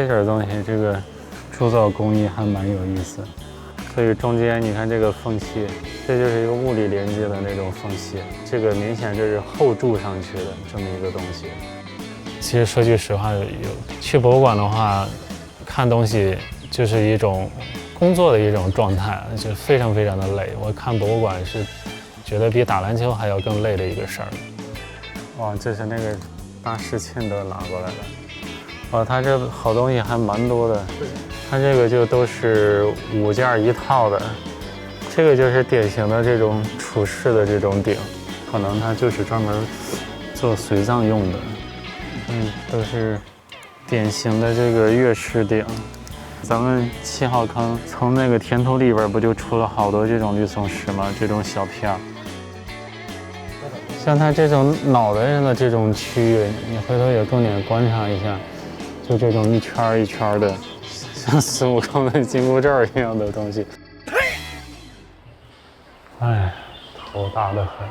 這點東西，這個铸造工艺还蛮有意思。所以中间你看这个缝隙，这就是一个物理连接的那种缝隙，这个明显就是后铸上去的这么一个东西。其實說句實話，去博物館的話，看東西就是一種工作的一種狀態，就非常非常的累。我看博物館是覺得比打籃球還要更累的一個事兒。哇，這是那個大師沁都拿過來了。哇，它這好東西還蠻多的。它這個就都是5件一套的，這個就是典型的這種處世的這種鼎，可能它就是專門做隨葬用的。都是典型的這個月式鼎。咱們7號坑從那個填土裡邊不就出了好多這種綠松石嗎？這種小片兒。像它這種腦袋上的這種區域，你回頭也重點觀察一下，就這種一圈一圈的，像孫悟空的緊箍咒一樣的東西。哎，頭大得很。